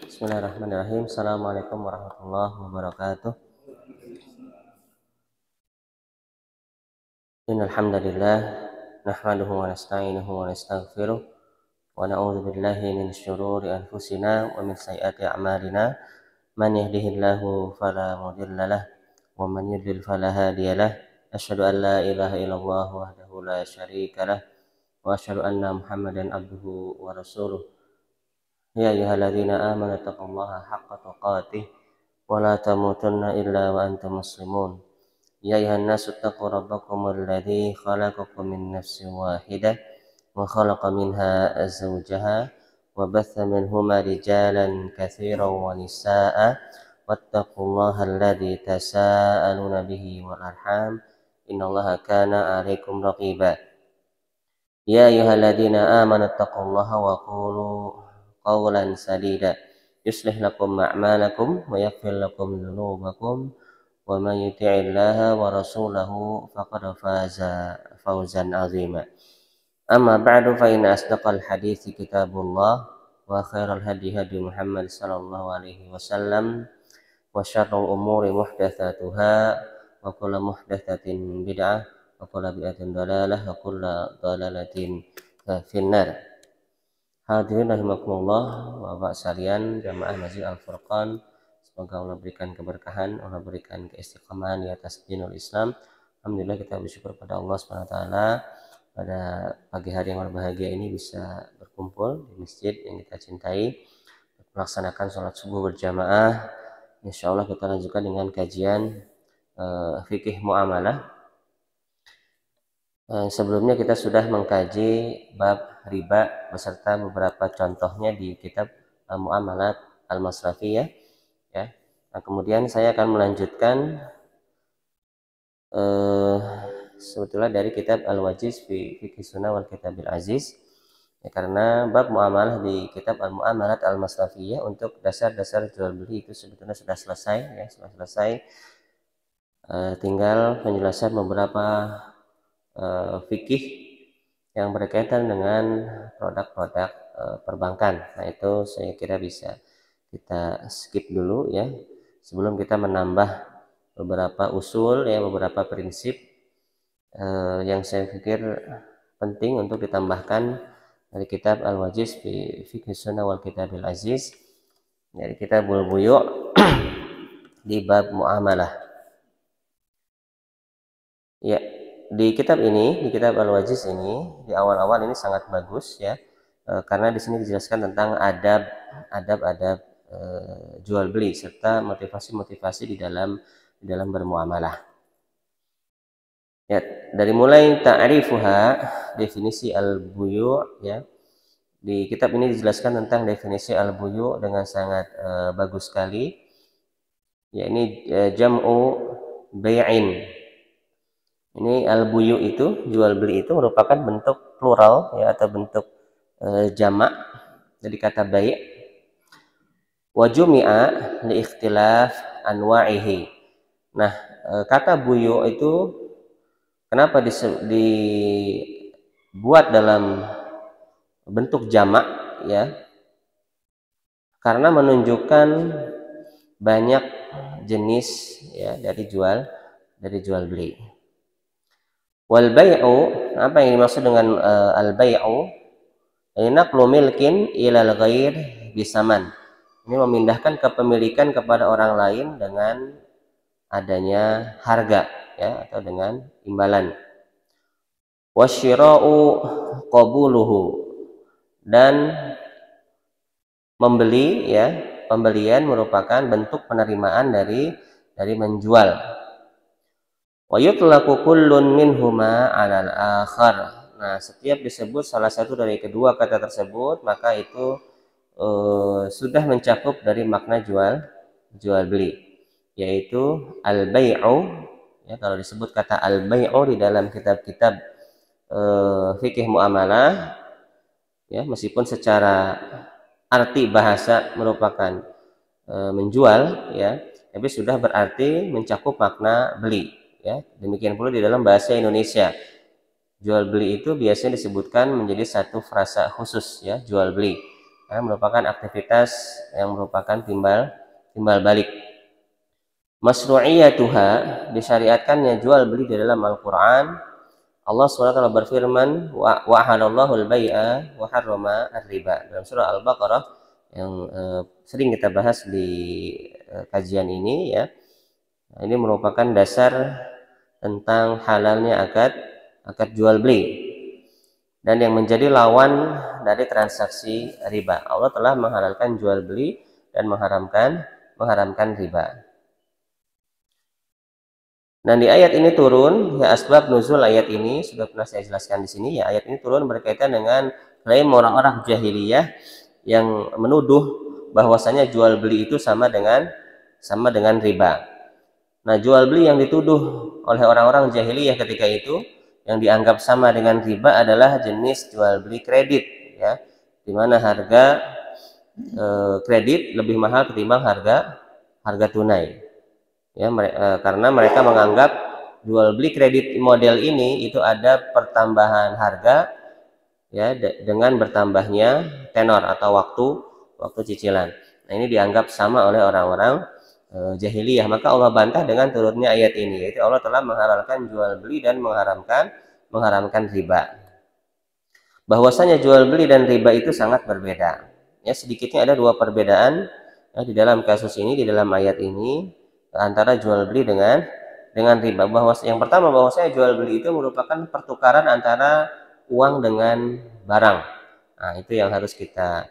Bismillahirrahmanirrahim. Assalamualaikum warahmatullahi wabarakatuh. Innal hamdalillah nahmaduhu wa nasta'inuhu wa nastaghfiruh wa na'udzu billahi min syururi anfusina wa min sayyiati a'malina. Man yahdihillahu fala mudilla lah wa man yudlil fala hadiya lah. Asyhadu an la ilaha illallah wahdahu la syarika lah wa asyhadu anna Muhammadan abduhu wa rasuluh. Ya ayyuhalladzina amanu taqullaha haqqa tuqatih wa la tamutunna illa wa antum muslimun. Ya ayyuhan nasu taqu rabbakumul ladzi khalaqakum min nafsin wahidah wa khalaqa minha zawjaha wa batha minhuma rijalan katsiran wa nisaa'a wattaqullaha alladzi tasaaluna bihi wal arham innallaha kana 'alaikum raqiba. Ya ayyuhalladzina amanu taqullaha wa qulu qawlan sadida yuslih lakum a'malakum wa yaghfir lakum dhunubakum wa man yuti'illaha wa rasulahu faqad faza fawzan 'azima. Amma ba'du fa inna asdaqal hadithi kitabullah wa khairal hadi hadi Muhammad sallallahu alaihi wasallam wa syarrul umuri muhdatsatuha wa kullu muhdatsatin bid'ah wa kullu bid'atin dhalalah wa kullu dhalalatin finnar. Hadirin rahimakumullah, Bapak sekalian jamaah Masjid Al-Furqan, semoga Allah berikan keberkahan, Allah berikan keistiqomahan di atas dinul Islam. Alhamdulillah kita bersyukur pada Allah SWT pada pagi hari yang berbahagia ini bisa berkumpul di masjid yang kita cintai, melaksanakan sholat subuh berjamaah. Insya Allah kita lanjutkan dengan kajian fikih muamalah. Sebelumnya kita sudah mengkaji bab riba beserta beberapa contohnya di kitab Muamalat Al-Masrafiyah ya. Nah, kemudian saya akan melanjutkan sebetulnya dari kitab Al-Wajiz fi Fiqh Sunnah wal Kitabil Aziz ya, karena bab muamalah di kitab Al-Muamalat Al-Masrafiyah untuk dasar-dasar jual beli itu sebetulnya sudah selesai ya, tinggal penjelasan beberapa fikih yang berkaitan dengan produk-produk perbankan. Nah, itu saya kira bisa kita skip dulu ya, sebelum kita menambah beberapa usul ya, beberapa prinsip yang saya pikir penting untuk ditambahkan dari kitab Al-Wajiz fi Fiqh Sunnah wal Kitabil Aziz, dari Kitabul Buyu' di bab muamalah. Ya, di kitab ini, di kitab Al-Wajiz ini, di awal-awal ini sangat bagus ya, karena di sini dijelaskan tentang adab jual beli serta motivasi-motivasi di dalam bermuamalah. Ya, dari mulai ta'rifuha, definisi al-buyu' ya. Di kitab ini dijelaskan tentang definisi al-buyu' dengan sangat bagus sekali. Ya, ini jam'u bai'in. Ini al-buyu' itu, jual beli itu merupakan bentuk plural ya, atau bentuk jamak dari kata bai'. Wa jumi'a li ikhtilaf anwa'ihi. Nah, kata buyu' itu kenapa dibuat dalam bentuk jamak ya? Karena menunjukkan banyak jenis ya dari jual beli. Wal bai'u, apa yang dimaksud dengan al bai'u? Naqlu milkin ilal ghair bisaman. Ini memindahkan kepemilikan kepada orang lain dengan adanya harga ya, atau dengan imbalan. Wasyira'u qabuluhu, dan membeli ya, pembelian merupakan bentuk penerimaan dari menjual. Wa yutlaqu kullun minhuma 'alal akhar. Nah, setiap disebut salah satu dari kedua kata tersebut, maka itu sudah mencakup dari makna jual beli, yaitu al-bai'u ya. Kalau disebut kata al-bai'u di dalam kitab-kitab fikih muamalah ya, meskipun secara arti bahasa merupakan menjual ya, tapi sudah berarti mencakup makna beli. Ya, demikian pula di dalam bahasa Indonesia, jual beli itu biasanya disebutkan menjadi satu frasa khusus ya, jual beli. karena merupakan aktivitas yang merupakan timbal balik. Masru'iyatuha, disyariatkannya jual beli di dalam Al-Qur'an. Allah SWT berfirman, wa halallahu al-bai'a wa harrama ar-riba, dalam surah Al-Baqarah yang sering kita bahas di kajian ini ya. Ini merupakan dasar tentang halalnya akad jual beli dan yang menjadi lawan dari transaksi riba. Allah telah menghalalkan jual beli dan mengharamkan riba. Nah, di ayat ini turun, ya asbab nuzul ayat ini sudah pernah saya jelaskan di sini ya. Ayat ini turun berkaitan dengan klaim orang-orang jahiliyah yang menuduh bahwasanya jual beli itu sama dengan riba. Nah, jual beli yang dituduh oleh orang-orang jahiliyah ketika itu yang dianggap sama dengan riba adalah jenis jual beli kredit ya, di mana harga kredit lebih mahal ketimbang harga tunai. Ya, karena mereka menganggap jual beli kredit model ini itu ada pertambahan harga ya dengan bertambahnya tenor atau waktu cicilan. Nah, ini dianggap sama oleh orang-orang jahiliyah. Maka Allah bantah dengan turunnya ayat ini, yaitu Allah telah menghalalkan jual beli dan mengharamkan riba. Bahwasanya jual beli dan riba itu sangat berbeda. Ya, sedikitnya ada dua perbedaan ya, di dalam kasus ini, di dalam ayat ini antara jual beli dengan riba. Yang pertama, bahwasanya jual beli itu merupakan pertukaran antara uang dengan barang. Nah, itu yang harus kita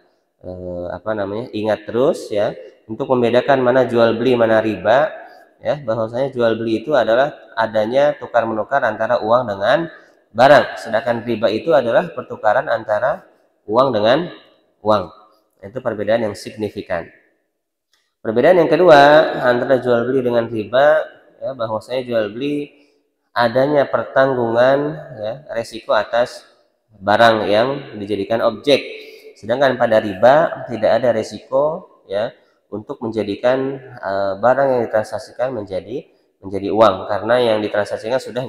ingat terus ya, untuk membedakan mana jual beli mana riba ya. Bahwasanya jual beli itu adalah adanya tukar menukar antara uang dengan barang, sedangkan riba itu adalah pertukaran antara uang dengan uang. Itu perbedaan yang signifikan. Perbedaan yang kedua antara jual beli dengan riba ya, bahwasanya jual beli adanya pertanggungan ya, resiko atas barang yang dijadikan objek, sedangkan pada riba tidak ada resiko ya untuk menjadikan barang yang ditransaksikan menjadi uang, karena yang ditransaksikan sudah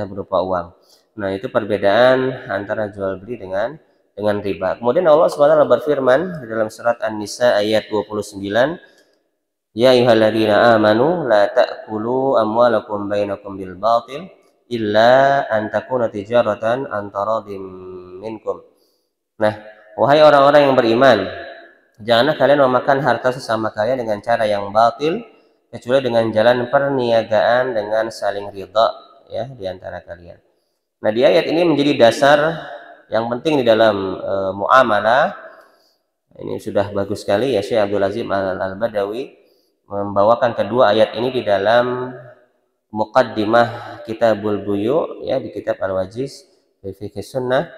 berupa uang. Nah, itu perbedaan antara jual beli dengan riba. Kemudian Allah SWT berfirman di dalam surat An-Nisa ayat 29, ya ayyuhalladzina amanu la ta'kulu amwalakum bainakum bil batil illa an takuna tijaratan an taradim minkum. Nah, wahai orang-orang yang beriman, janganlah kalian memakan harta sesama kalian dengan cara yang batil kecuali dengan jalan perniagaan dengan saling ridha ya di antara kalian. Nah, di ayat ini menjadi dasar yang penting di dalam muamalah. Ini sudah bagus sekali ya Syekh Abdul Azim Al-Badawi membawakan kedua ayat ini di dalam muqaddimah Kitabul Buyu ya, di kitab Al-Wajiz fi Fiqh Sunnah,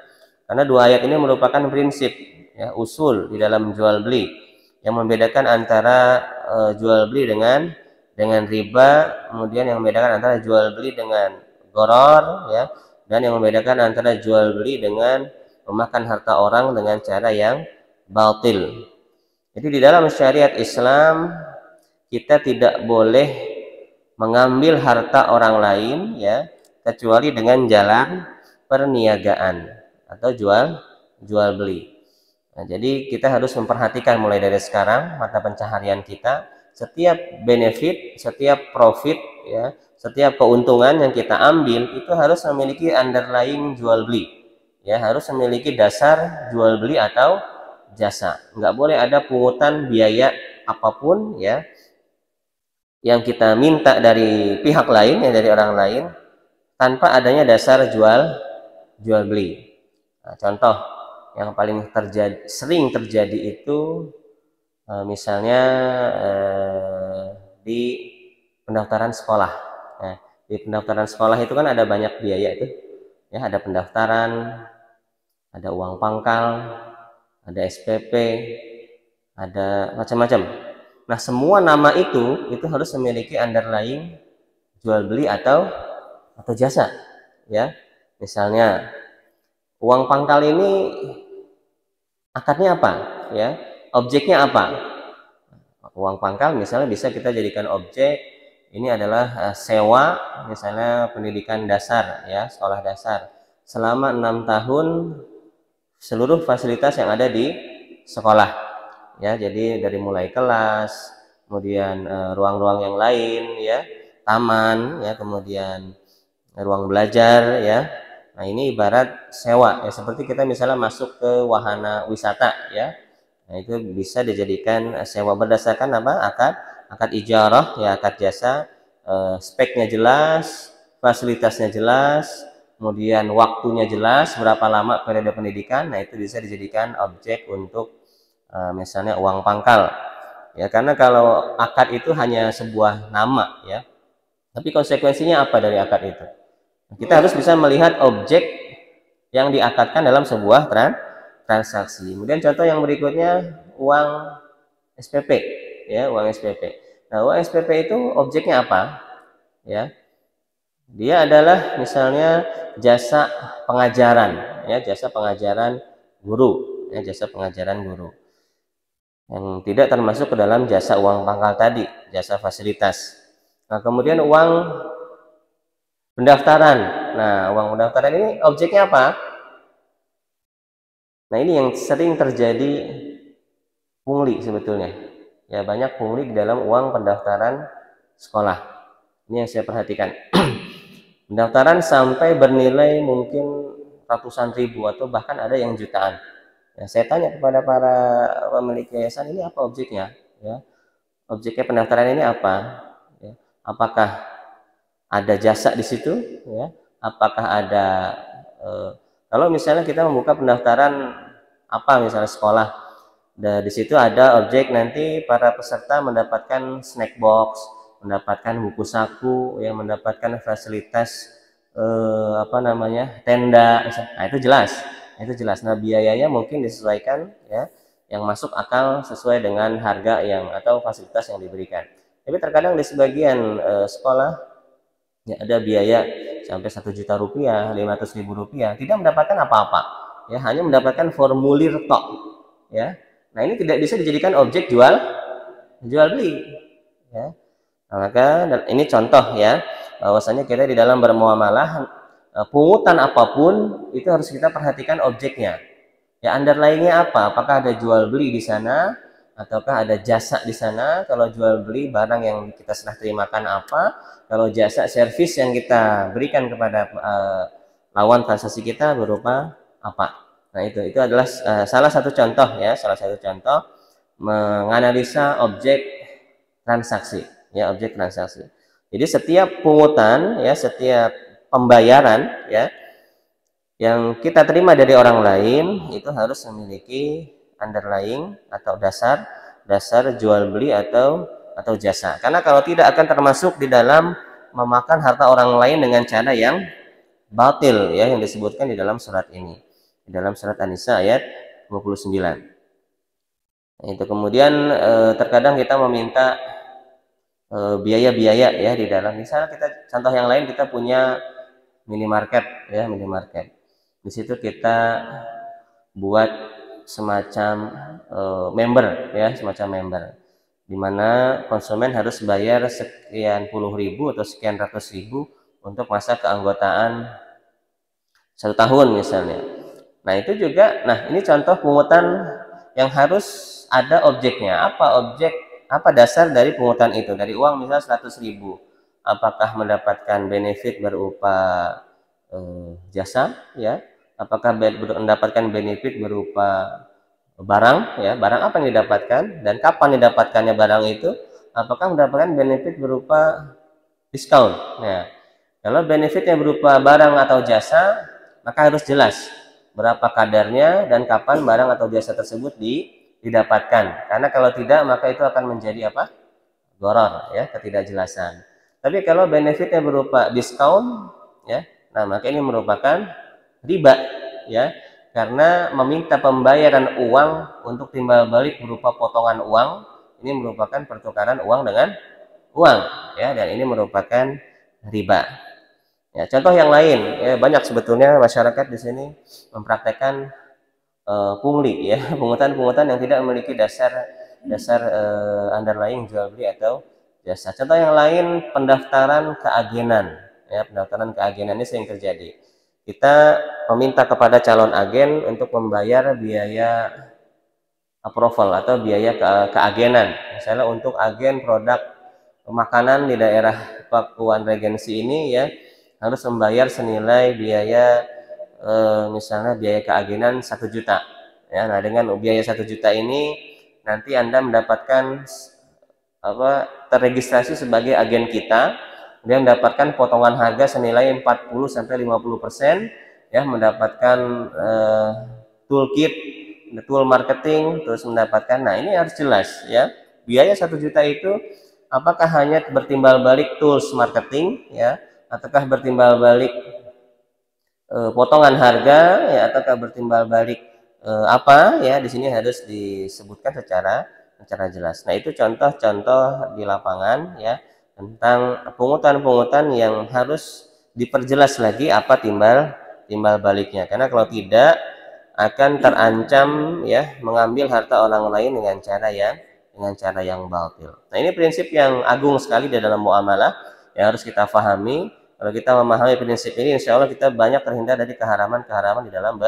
karena dua ayat ini merupakan prinsip ya, usul di dalam jual beli yang membedakan antara jual beli dengan riba, kemudian yang membedakan antara jual beli dengan gharar ya, dan yang membedakan antara jual beli dengan memakan harta orang dengan cara yang batil. Jadi di dalam syariat Islam kita tidak boleh mengambil harta orang lain ya kecuali dengan jalan perniagaan atau jual beli. Nah, jadi kita harus memperhatikan mulai dari sekarang mata pencaharian kita, setiap benefit, setiap profit ya, setiap keuntungan yang kita ambil itu harus memiliki underlying jual beli. Ya, harus memiliki dasar jual beli atau jasa. Enggak boleh ada pungutan biaya apapun ya yang kita minta dari pihak lain ya, dari orang lain tanpa adanya dasar jual beli. Nah, contoh yang paling sering terjadi itu misalnya di pendaftaran sekolah. Nah, di pendaftaran sekolah itu kan ada banyak biaya itu ya, ada pendaftaran, ada uang pangkal, ada SPP, ada macam-macam. Nah, semua nama itu harus memiliki underlying jual beli atau jasa ya. Misalnya uang pangkal ini akadnya apa ya, objeknya apa. Uang pangkal misalnya bisa kita jadikan objek ini adalah sewa misalnya pendidikan dasar ya, sekolah dasar selama 6 tahun, seluruh fasilitas yang ada di sekolah. Ya, jadi dari mulai kelas, kemudian ruang-ruang yang lain, ya, taman, ya, kemudian ruang belajar, ya. Nah, ini ibarat sewa, ya, seperti kita misalnya masuk ke wahana wisata, ya. Nah, itu bisa dijadikan sewa berdasarkan apa? Akad ijarah, ya, akad jasa, speknya jelas, fasilitasnya jelas, kemudian waktunya jelas, berapa lama periode pendidikan. Nah, itu bisa dijadikan objek untuk misalnya uang pangkal. Ya, karena kalau akad itu hanya sebuah nama, ya. Tapi konsekuensinya apa dari akad itu? Kita harus bisa melihat objek yang diakadkan dalam sebuah transaksi. Kemudian contoh yang berikutnya, uang SPP, ya, uang SPP. Nah, uang SPP itu objeknya apa? Ya, dia adalah misalnya jasa pengajaran, ya, jasa pengajaran guru, ya, jasa pengajaran guru. Yang tidak termasuk ke dalam jasa uang pangkal tadi, jasa fasilitas. Nah, kemudian uang pendaftaran. Nah, uang pendaftaran ini objeknya apa? Nah, ini yang sering terjadi pungli sebetulnya. Ya, banyak pungli di dalam uang pendaftaran sekolah. Ini yang saya perhatikan. Pendaftaran sampai bernilai mungkin ratusan ribu atau bahkan ada yang jutaan. Ya, saya tanya kepada para pemilik yayasan, ini apa objeknya? Ya, objeknya pendaftaran ini apa? Ya, apakah ada jasa di situ? Ya, apakah ada kalau misalnya kita membuka pendaftaran apa misalnya sekolah, dan di situ ada objek nanti para peserta mendapatkan snack box, mendapatkan buku saku, yang mendapatkan fasilitas apa namanya, tenda. Nah, itu jelas, itu jelas. Nah, biayanya mungkin disesuaikan, ya, yang masuk akal sesuai dengan harga yang atau fasilitas yang diberikan. Tapi terkadang di sebagian sekolah, ya, ada biaya sampai 1 juta rupiah, 500.000 rupiah, tidak mendapatkan apa-apa, ya, hanya mendapatkan formulir tok, ya. Nah, ini tidak bisa dijadikan objek jual beli, ya. Nah, maka ini contoh, ya, bahwasanya kita di dalam bermuamalah, pungutan apapun itu harus kita perhatikan objeknya, ya, underlying-nya apa, apakah ada jual beli di sana ataukah ada jasa di sana. Kalau jual beli barang yang kita serah terimakan apa, kalau jasa servis yang kita berikan kepada lawan transaksi kita berupa apa. Nah, itu adalah salah satu contoh, ya, salah satu contoh menganalisa objek transaksi, ya, objek transaksi. Jadi setiap pungutan, ya, setiap pembayaran, ya, yang kita terima dari orang lain itu harus memiliki underlying atau dasar jual beli atau jasa. Karena kalau tidak akan termasuk di dalam memakan harta orang lain dengan cara yang batil, ya, yang disebutkan di dalam surat ini, di dalam surat An-Nisa ayat 29. Nah, itu kemudian terkadang kita meminta biaya-biaya, ya, di dalam, misalnya kita contoh yang lain, kita punya minimarket, ya, minimarket. Di situ kita buat semacam member, ya, semacam member, di mana konsumen harus bayar sekian puluh ribu atau sekian ratus ribu untuk masa keanggotaan 1 tahun misalnya. Nah, itu juga, nah, ini contoh pungutan yang harus ada objeknya. Apa dasar dari pungutan itu? Dari uang misalnya 100.000, apakah mendapatkan benefit berupa jasa, ya, apakah mendapatkan benefit berupa barang, ya, barang apa yang didapatkan dan kapan didapatkannya barang itu, apakah mendapatkan benefit berupa diskon. Nah, kalau benefitnya berupa barang atau jasa, maka harus jelas berapa kadarnya dan kapan barang atau jasa tersebut didapatkan. Karena kalau tidak, maka itu akan menjadi apa? Gharar, ya, ketidakjelasan. Tapi kalau benefitnya berupa diskon, ya, nah, maka ini merupakan riba, ya, karena meminta pembayaran uang untuk timbal balik berupa potongan uang, ini merupakan pertukaran uang dengan uang, ya, dan ini merupakan riba. Ya, contoh yang lain, ya, banyak sebetulnya masyarakat di sini mempraktekkan pungli, ya, pungutan yang tidak memiliki dasar underlying jual beli atau jasa. Contoh yang lain, pendaftaran keagenan, ya, pendaftaran keagenan ini sering terjadi. Kita meminta kepada calon agen untuk membayar biaya approval atau biaya keagenan. Misalnya untuk agen produk makanan di daerah Pakuan Regensi ini ya harus membayar senilai biaya misalnya biaya keagenan 1 juta. Ya, nah dengan biaya 1 juta ini nanti Anda mendapatkan terregistrasi sebagai agen kita, kemudian mendapatkan potongan harga senilai 40-50%, ya, mendapatkan toolkit, tool marketing, terus mendapatkan, nah ini harus jelas ya, biaya 1 juta itu apakah hanya bertimbal balik tools marketing ya, ataukah bertimbal balik potongan harga ya, ataukah bertimbal balik apa ya, di sini harus disebutkan secara jelas. Nah, itu contoh-contoh di lapangan ya tentang pungutan-pungutan yang harus diperjelas lagi apa timbal baliknya. Karena kalau tidak akan terancam ya mengambil harta orang lain dengan cara yang batil. Nah, ini prinsip yang agung sekali di dalam muamalah yang harus kita pahami. Kalau kita memahami prinsip ini, insya Allah kita banyak terhindar dari keharaman-keharaman di dalam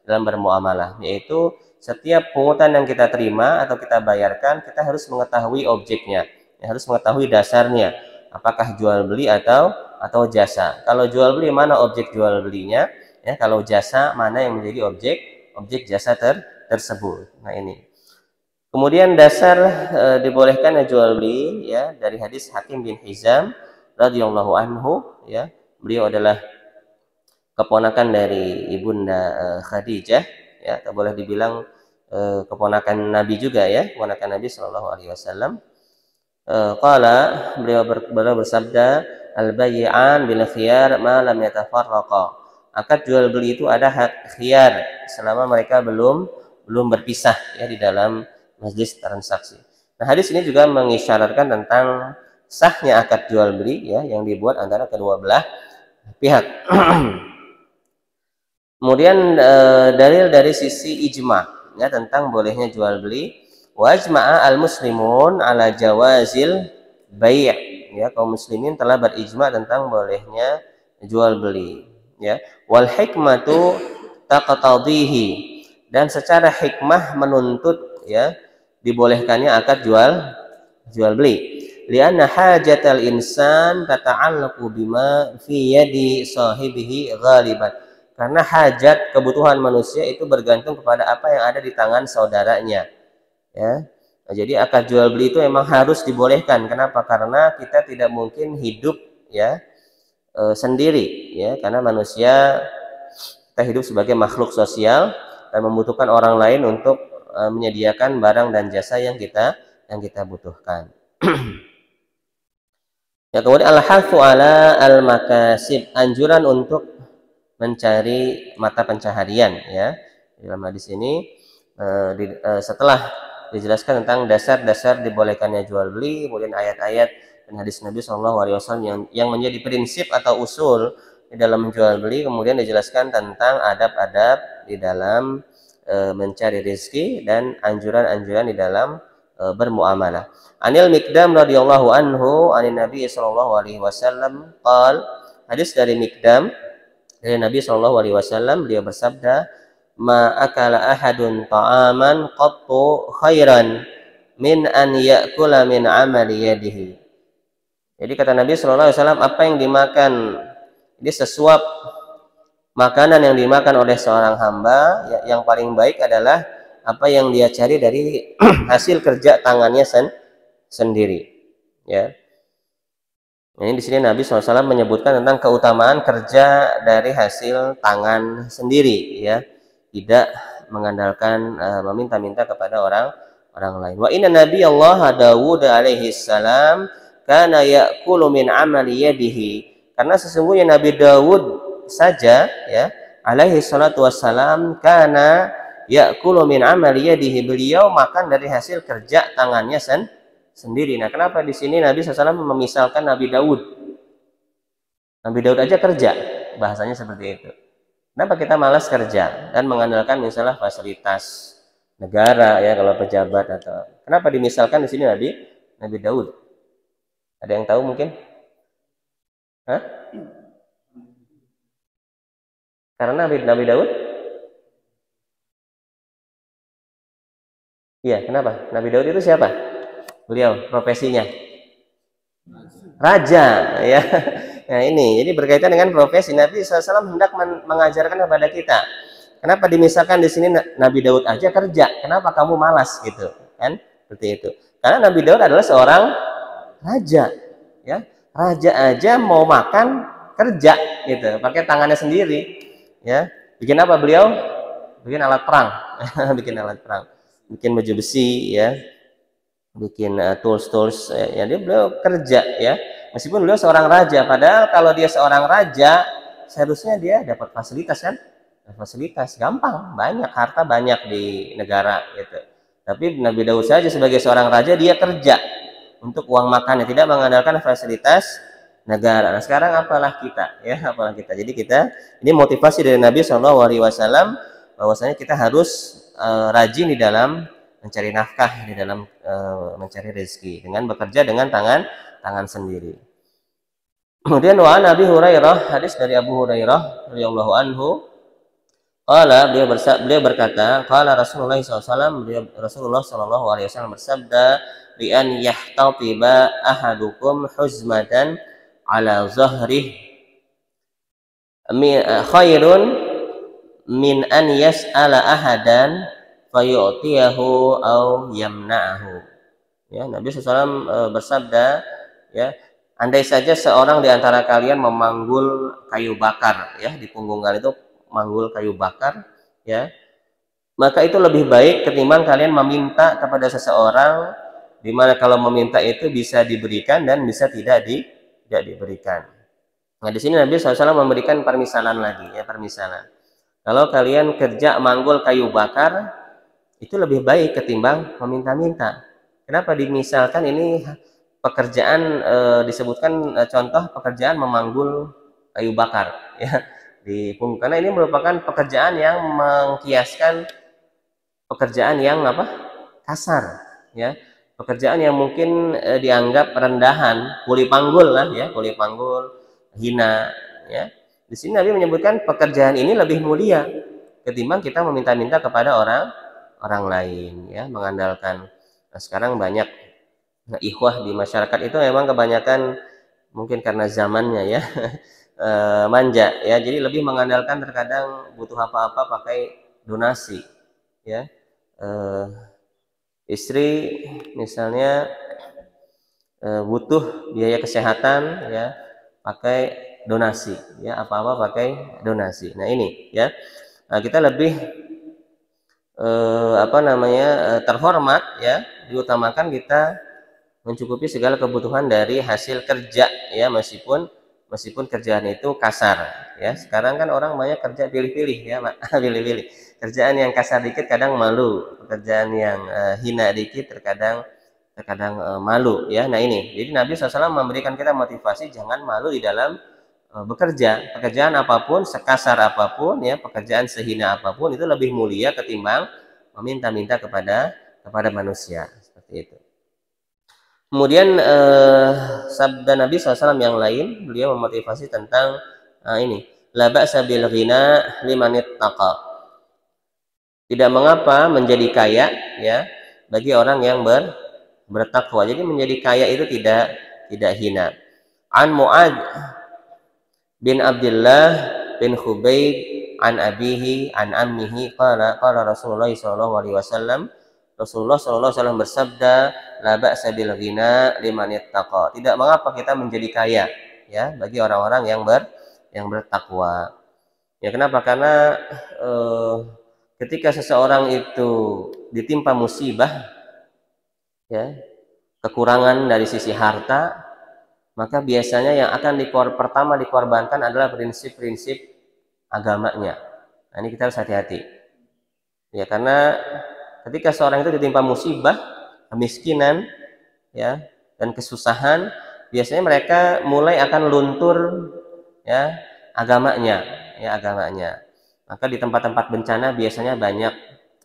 bermuamalah, yaitu setiap pungutan yang kita terima atau kita bayarkan, kita harus mengetahui objeknya, ya, harus mengetahui dasarnya, apakah jual beli atau jasa. Kalau jual beli, mana objek jual belinya, ya, kalau jasa, mana yang menjadi objek jasa tersebut. Nah, ini. Kemudian dasar dibolehkan jual beli ya dari hadis Hakim bin Hizam radhiyallahu anhu ya. Beliau adalah keponakan dari ibunda Khadijah ya, atau boleh dibilang keponakan Nabi juga ya, keponakan Nabi Shallallahu alaihi wasallam. Qala beliau bersabda, al-bay'an bil khiyar ma lam yatafarraqa. Akad jual beli itu ada hak khiyar selama mereka belum berpisah ya di dalam majlis transaksi. Nah, hadis ini juga mengisyaratkan tentang sahnya akad jual beli ya yang dibuat antara kedua belah pihak. Kemudian dalil dari sisi ijma ya tentang bolehnya jual beli. Wajma'a al-muslimun ala jawazil bai', ya, kaum muslimin telah berijma tentang bolehnya jual beli ya. Wal hikmatu taqtadhihi, dan secara hikmah menuntut ya dibolehkannya akad jual beli. Lianna hajatal insan tata'allaqu bima fi yadi sahibihi ghaliban, karena hajat kebutuhan manusia itu bergantung kepada apa yang ada di tangan saudaranya ya. Nah, jadi akad jual beli itu memang harus dibolehkan. Kenapa? Karena kita tidak mungkin hidup ya sendiri ya, karena manusia, kita hidup sebagai makhluk sosial dan membutuhkan orang lain untuk menyediakan barang dan jasa yang kita butuhkan. Ya, kemudian al-hafu ala al-makasib, anjuran untuk mencari mata pencaharian ya. Dalam hadis ini setelah dijelaskan tentang dasar-dasar dibolehkannya jual beli, kemudian ayat-ayat dan hadis Nabi Shallallahu alaihi wasallam yang menjadi prinsip atau usul di dalam menjual beli, kemudian dijelaskan tentang adab-adab di dalam mencari rezeki dan anjuran-anjuran di dalam bermuamalah. Anil Miqdam radhiyallahu anhu anin Nabi Shallallahu alaihi wasallam qal, hadis dari Miqdam dari Nabi Shallallahu alaihi wasallam, beliau bersabda, ma akala ahadun ta'aman qattu khairan min an ya'kula min amali yadihi. Jadi kata Nabi Shallallahu alaihi wasallam, apa yang dimakan, ini sesuap makanan yang dimakan oleh seorang hamba ya, yang paling baik adalah apa yang dia cari dari hasil kerja tangannya sendiri ya. Ini di sini Nabi SAW menyebutkan tentang keutamaan kerja dari hasil tangan sendiri ya, tidak mengandalkan meminta-minta kepada orang lain. Wa inna Nabi Allah Dawud alaihi salam kana ya'kulu min amali yadihi, karena sesungguhnya Nabi Dawud saja ya alaihi salatu wassalam kana ya'kulu min amali yadihi, beliau makan dari hasil kerja tangannya sendiri. Nah, kenapa di sini Nabi SAW memisalkan Nabi Daud? Nabi Daud aja kerja, bahasanya seperti itu. Kenapa kita malas kerja dan mengandalkan misalnya fasilitas negara ya, kalau pejabat atau kenapa dimisalkan di sini Nabi Daud? Ada yang tahu mungkin? Hah? Karena Nabi Daud, Iya, kenapa? Nabi Daud itu siapa? Beliau profesinya raja, ya. Nah ini, jadi berkaitan dengan profesi. Nabi SAW hendak mengajarkan kepada kita. Kenapa dimisahkan di sini Nabi Daud aja kerja? Kenapa kamu malas gitu? Kan? Seperti itu. Karena Nabi Daud adalah seorang raja, ya. Raja aja mau makan kerja gitu, pakai tangannya sendiri, ya. Bikin apa beliau? Bikin alat perang, bikin alat perang, bikin baju besi, ya, bikin tools, ya dia beliau kerja, ya. Meskipun beliau seorang raja, padahal kalau dia seorang raja seharusnya dia dapat fasilitas kan, fasilitas gampang, banyak harta banyak di negara gitu. Tapi Nabi Daud saja sebagai seorang raja dia kerja untuk uang makannya, tidak mengandalkan fasilitas negara. Nah sekarang apalah kita, ya, apalah kita. Jadi kita ini motivasi dari Nabi SAW bahwasanya kita harus rajin di dalam mencari nafkah, di dalam mencari rezeki dengan bekerja dengan tangan sendiri. Kemudian wa Nabi Hurairah, hadis dari Abu Hurairah radhiyallahu anhu, qala beliau berkata, qala Rasulullah SAW, Rasulullah sallallahu alaihi wasallam bersabda, bi an yahtatiba ahadukum huzmatan ala zahrih khairun min an yas'ala ahadan fayu'tiyahu aw yamna'ahu. Ya, Nabi SAW bersabda, ya, andai saja seorang di antara kalian memanggul kayu bakar, ya, di punggung kalian itu manggul kayu bakar, ya, maka itu lebih baik ketimbang kalian meminta kepada seseorang, di mana kalau meminta itu bisa diberikan dan bisa tidak diberikan. Nah di sini Nabi SAW memberikan permisalan lagi, ya, permisalan. Kalau kalian kerja manggul kayu bakar itu lebih baik ketimbang meminta-minta. Kenapa dimisalkan ini pekerjaan, disebutkan contoh pekerjaan memanggul kayu bakar, ya, di punggung, karena ini merupakan pekerjaan yang mengkiaskan pekerjaan yang apa? Kasar, ya. Pekerjaan yang mungkin dianggap rendahan, kuli panggul lah, ya, kuli panggul, hina, ya. Di sini Nabi menyebutkan pekerjaan ini lebih mulia ketimbang kita meminta-minta kepada orang lain, ya, mengandalkan. Nah, sekarang banyak ikhwah di masyarakat itu memang kebanyakan mungkin karena zamannya, ya, manja, ya, jadi lebih mengandalkan terkadang butuh apa-apa pakai donasi, ya. Istri misalnya butuh biaya kesehatan, ya, pakai donasi, ya, apa-apa pakai donasi. Nah ini, ya, nah, kita lebih terhormat, ya, diutamakan kita mencukupi segala kebutuhan dari hasil kerja, ya, meskipun kerjaan itu kasar, ya. Sekarang kan orang banyak kerja pilih-pilih, ya, Pak. Pilih-pilih. Kerjaan yang kasar dikit kadang malu, pekerjaan yang hina dikit terkadang malu, ya. Nah ini, jadi Nabi SAW memberikan kita motivasi jangan malu di dalam bekerja. Pekerjaan apapun, sekasar apapun, ya, pekerjaan sehina apapun itu lebih mulia ketimbang meminta-minta kepada manusia, seperti itu. Kemudian sabda Nabi SAW yang lain, beliau memotivasi tentang ini, la ba'sa bil ghina liman ittaqa. Tidak mengapa menjadi kaya, ya, bagi orang yang bertakwa. Jadi menjadi kaya itu tidak hina. An Mu'ad bin Abdullah bin Khubayb an abihi an ammihi qala Rasulullah sallallahu alaihi wasallam, Rasulullah sallallahu alaihi wasallam bersabda, la ba'sa bil ghina liman ittaqa. Tidak mengapa kita menjadi kaya, ya, bagi orang-orang yang bertakwa. Ya, kenapa? Karena ketika seseorang itu ditimpa musibah, ya, kekurangan dari sisi harta, maka biasanya yang akan pertama dikorbankan adalah prinsip-prinsip agamanya. Nah, ini kita harus hati-hati, ya, karena ketika seorang itu ditimpa musibah, kemiskinan, ya, dan kesusahan, biasanya mereka mulai akan luntur, ya, agamanya, ya, agamanya. Maka di tempat-tempat bencana biasanya banyak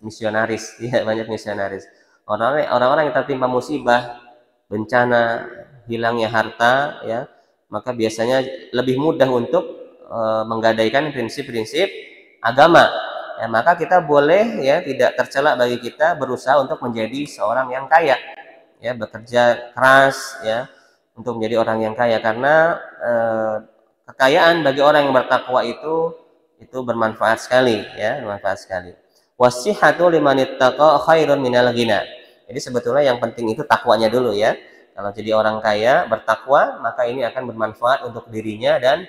misionaris, ya, banyak misionaris. Orang-orang yang tertimpa musibah, bencana, hilangnya harta, ya, maka biasanya lebih mudah untuk menggadaikan prinsip-prinsip agama. ya, maka kita boleh ya, tidak tercela bagi kita berusaha untuk menjadi seorang yang kaya, ya, bekerja keras ya untuk menjadi orang yang kaya, karena kekayaan bagi orang yang bertakwa itu bermanfaat sekali ya, bermanfaat sekali. Wasihatu liman ittaqa khairun minal ghina. Jadi sebetulnya yang penting itu takwanya dulu ya. Kalau jadi orang kaya bertakwa, maka ini akan bermanfaat untuk dirinya dan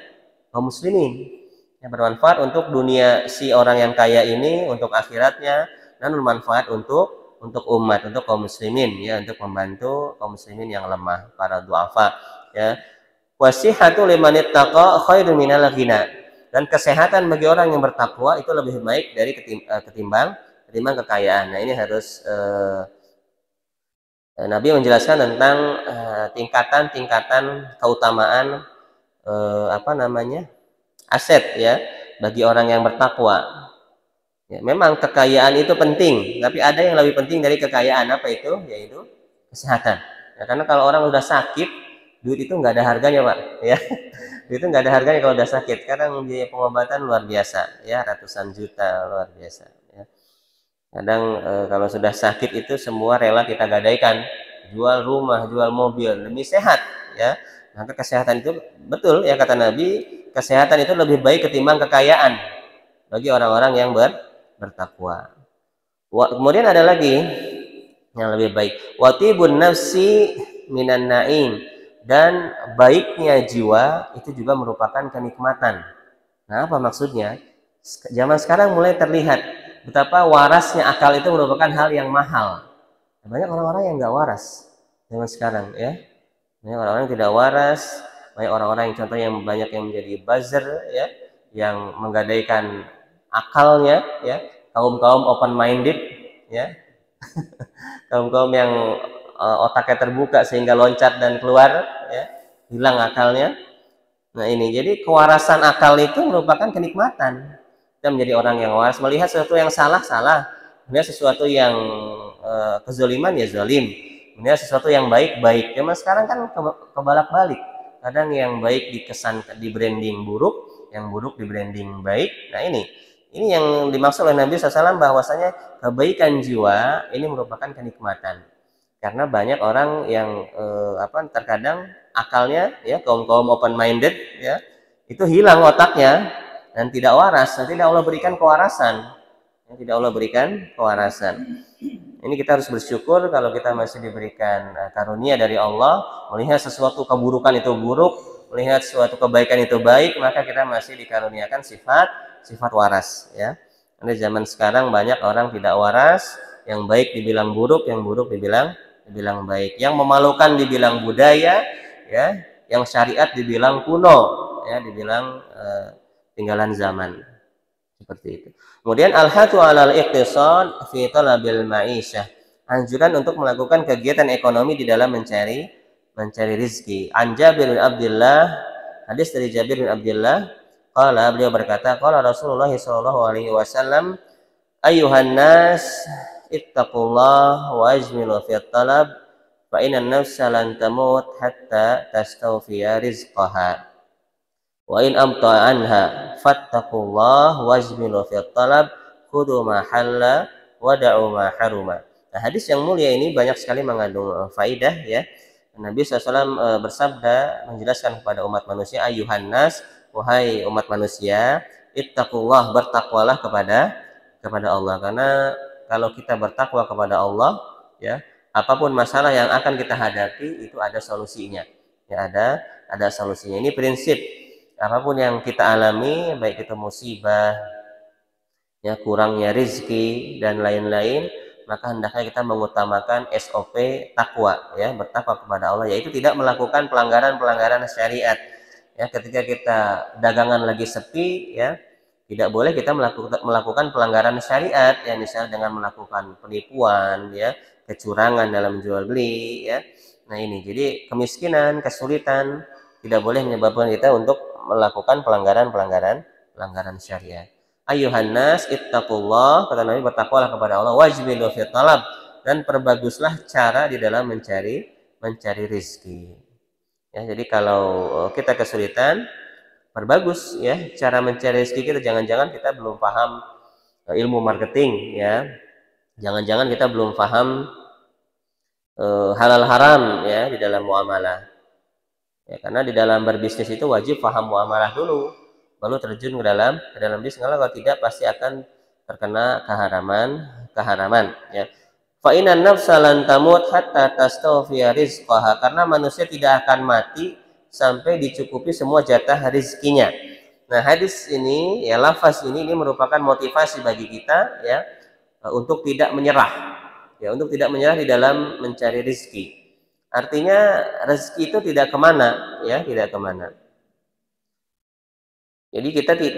kaum muslimin. Ya, bermanfaat untuk dunia si orang yang kaya ini, untuk akhiratnya, dan bermanfaat untuk umat, untuk kaum muslimin ya, untuk membantu kaum muslimin yang lemah, para duafa ya. Wasihatu liman ittaqa khairun minal ghina. Dan kesehatan bagi orang yang bertakwa itu lebih baik dari ketimbang kekayaan. Nah, ini harus Nabi menjelaskan tentang tingkatan-tingkatan keutamaan aset ya bagi orang yang bertakwa. Ya, memang kekayaan itu penting, tapi ada yang lebih penting dari kekayaan, apa itu? Yaitu kesehatan. Ya, karena kalau orang udah sakit, duit itu nggak ada harganya, Pak. Ya, duit itu nggak ada harganya kalau udah sakit. Kadang biaya pengobatan luar biasa, ya, ratusan juta, luar biasa. Ya. Kadang kalau sudah sakit itu semua rela kita gadaikan, jual rumah, jual mobil demi sehat, ya. Maka kesehatan itu betul ya kata Nabi, kesehatan itu lebih baik ketimbang kekayaan bagi orang-orang yang bertakwa. Kemudian ada lagi yang lebih baik, watibun nafsi minan naim, dan baiknya jiwa itu juga merupakan kenikmatan. Nah, apa maksudnya? Zaman sekarang mulai terlihat betapa warasnya akal itu merupakan hal yang mahal. Banyak orang-orang yang nggak waras zaman sekarang ya. Banyak orang-orang yang tidak waras, banyak orang-orang yang contohnya yang banyak yang menjadi buzzer ya, yang menggadaikan akalnya ya, kaum-kaum open minded ya, kaum-kaum yang otaknya terbuka sehingga loncat dan keluar ya, hilang akalnya. Nah, ini jadi kewarasan akal itu merupakan kenikmatan. Kita menjadi orang yang waras, melihat sesuatu yang salah, melihat sesuatu yang kezaliman ya zalim, melihat sesuatu yang baik. Cuma sekarang kan kebalak-balik. Kadang yang baik dikesan di branding buruk, yang buruk di branding baik. Nah, ini yang dimaksud oleh Nabi SAW, bahwasanya kebaikan jiwa ini merupakan kenikmatan. Karena banyak orang yang terkadang akalnya ya, kaum open minded ya, itu hilang otaknya dan tidak waras. Nanti Allah berikan kewarasan. Tidak Allah berikan kewarasan. Ini kita harus bersyukur kalau kita masih diberikan karunia dari Allah, melihat sesuatu keburukan itu buruk, melihat suatu kebaikan itu baik, maka kita masih dikaruniakan sifat waras ya. Di zaman sekarang banyak orang tidak waras, yang baik dibilang buruk, yang buruk dibilang baik, yang memalukan dibilang budaya ya, yang syariat dibilang kuno ya, dibilang tinggalan zaman, seperti itu. Kemudian al-hatu 'alal iqtisad fi talabil ma'isyah, anjuran untuk melakukan kegiatan ekonomi di dalam mencari rizki. An Jabir bin Abdullah, hadis dari Jabir bin Abdullah, qala, beliau berkata, qala Rasulullah sallallahu alaihi wasallam, ayyuhan nas ittaqullah wa ajmilu fi talab fa inna an-nafsa lan tamut hatta tastawfiya rizqaha wa in amta anha fattaqullah wajmilu fi talab khudhu ma halla wa da'u ma haruma. Nah, hadis yang mulia ini banyak sekali mengandung faidah ya. Nabi SAW bersabda menjelaskan kepada umat manusia, ayuhan nas, wahai umat manusia, ittaqullah, bertakwalah kepada Allah, karena kalau kita bertakwa kepada Allah ya, apapun masalah yang akan kita hadapi itu ada solusinya ya, ada solusinya. Ini prinsip. Apapun yang kita alami, baik itu musibah, ya, kurangnya rezeki dan lain-lain, maka hendaknya kita mengutamakan SOP takwa, ya, bertakwa kepada Allah, yaitu tidak melakukan pelanggaran syariat. Ya, ketika kita dagangan lagi sepi, ya, tidak boleh kita melakukan pelanggaran syariat, ya, misalnya dengan melakukan penipuan, ya, kecurangan dalam jual beli, ya. Nah, ini jadi kemiskinan, kesulitan tidak boleh menyebabkan kita untuk melakukan pelanggaran syariat. Ayuhan nas ittaqullah, kata Nabi, bertakwalah kepada Allah, wajmilu fi talab, dan perbaguslah cara di dalam mencari rezeki. Ya, jadi kalau kita kesulitan, perbagus ya cara mencari rezeki kita. Jangan-jangan kita belum paham ilmu marketing ya. Jangan-jangan kita belum paham halal haram ya di dalam muamalah. Ya, karena di dalam berbisnis itu wajib paham muamalah dulu, baru terjun ke dalam bisnis. Kalau tidak pasti akan terkena keharaman ya. Fa innan nafsa lan tamut hatta tastawfiya rizqaha, karena manusia tidak akan mati sampai dicukupi semua jatah rezekinya. Nah, hadis ini ya, lafaz ini merupakan motivasi bagi kita ya untuk tidak menyerah. Ya, untuk tidak menyerah di dalam mencari rezeki. Artinya rezeki itu tidak kemana, ya, tidak kemana. Jadi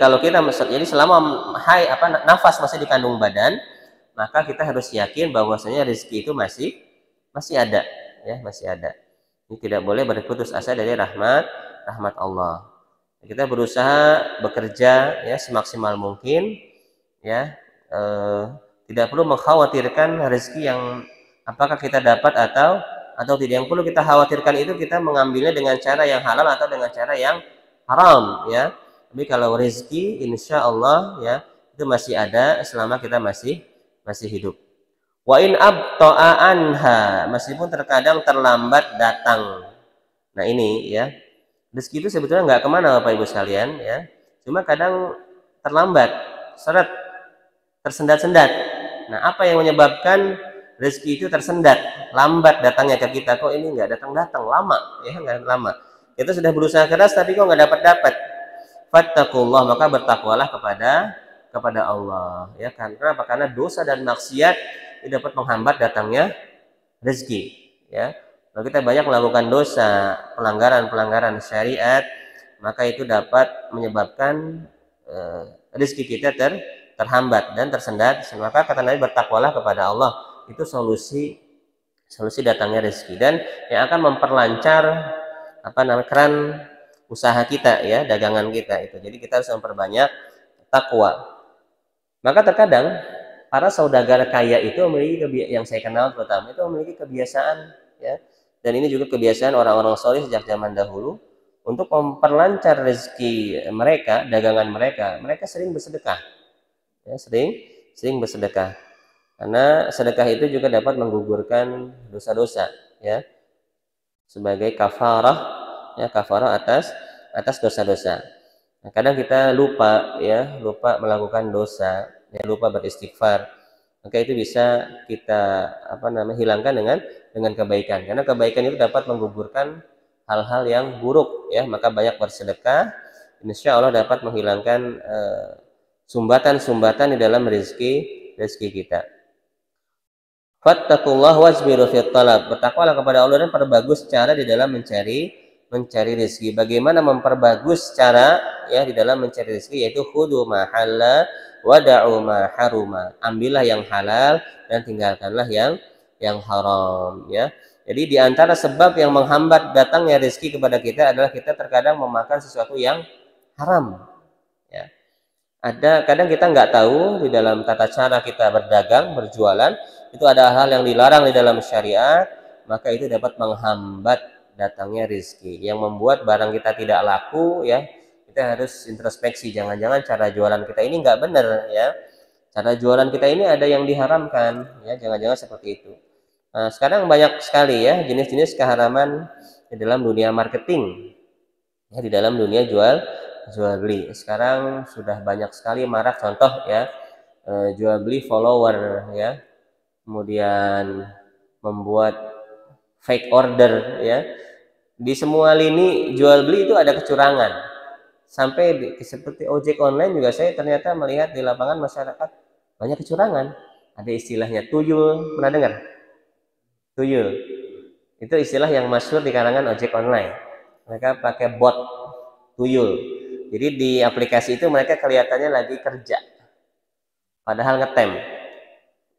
kalau kita jadi selama nafas masih di kandung badan, maka kita harus yakin bahwasanya rezeki itu masih ada, ya, masih ada. Ini tidak boleh berputus asa dari rahmat Allah. Kita berusaha bekerja ya semaksimal mungkin, ya, tidak perlu mengkhawatirkan rezeki yang apakah kita dapat atau tidak. Yang perlu kita khawatirkan itu kita mengambilnya dengan cara yang halal atau dengan cara yang haram, ya. Tapi kalau rezeki insya Allah ya itu masih ada selama kita masih hidup. Wa in abta'a anha, meskipun terkadang terlambat datang. Nah ini ya, rezeki itu sebetulnya nggak kemana Bapak Ibu sekalian ya, cuma kadang terlambat, seret, tersendat-sendat. Nah apa yang menyebabkan rezeki itu tersendat, lambat datangnya ke kita? Kok ini nggak datang-datang, lama ya, nggak lama. Kita sudah berusaha keras tapi kok nggak dapat. Fattaqullah, maka bertakwalah kepada Allah ya. Karena apa? Karena dosa dan maksiat itu dapat menghambat datangnya rezeki ya. Kalau kita banyak melakukan dosa, pelanggaran syariat, maka itu dapat menyebabkan rezeki kita terhambat dan tersendat. Maka kata Nabi, bertakwalah kepada Allah, itu solusi datangnya rezeki dan yang akan memperlancar keran usaha kita ya, dagangan kita itu. Jadi kita harus memperbanyak takwa. Maka terkadang para saudagar kaya itu memiliki yang saya kenal terutama itu memiliki kebiasaan ya, dan ini juga kebiasaan orang-orang soleh sejak zaman dahulu untuk memperlancar rezeki mereka, dagangan mereka sering bersedekah ya, sering bersedekah, karena sedekah itu juga dapat menggugurkan dosa-dosa ya, sebagai kafarah ya, kafarah atas dosa-dosa. Nah, kadang kita lupa melakukan dosa ya, lupa beristighfar, maka itu bisa kita hilangkan dengan kebaikan, karena kebaikan itu dapat menggugurkan hal-hal yang buruk ya. Maka banyak bersedekah, insya Allah dapat menghilangkan sumbatan di dalam rezeki kita. Fattaqullah wajbiru fit talab, bertakwalah kepada Allah dan perbagus cara di dalam mencari rezeki. Bagaimana memperbagus cara ya di dalam mencari rezeki? Yaitu khudu ma halal wa da'u ma haruma, ambillah yang halal dan tinggalkanlah yang haram ya. Jadi di antara sebab yang menghambat datangnya rezeki kepada kita adalah kita terkadang memakan sesuatu yang haram ya. Kadang kita nggak tahu di dalam tata cara kita berdagang, berjualan, itu ada hal yang dilarang di dalam syariat, maka itu dapat menghambat datangnya rezeki, yang membuat barang kita tidak laku ya. Kita harus introspeksi, jangan-jangan cara jualan kita ini nggak benar ya, cara jualan kita ini ada yang diharamkan ya, jangan-jangan seperti itu. Nah, sekarang banyak sekali ya jenis-jenis keharaman di dalam dunia marketing ya, di dalam dunia jual beli. Sekarang sudah banyak sekali marak, contoh ya, jual beli follower ya, kemudian membuat fake order ya. Di semua lini jual beli itu ada kecurangan, sampai seperti ojek online juga saya ternyata melihat di lapangan masyarakat banyak kecurangan. Ada istilahnya tuyul, pernah dengar? Tuyul itu istilah yang masyhur di kalangan ojek online. Mereka pakai bot tuyul, jadi di aplikasi itu mereka kelihatannya lagi kerja padahal ngetem.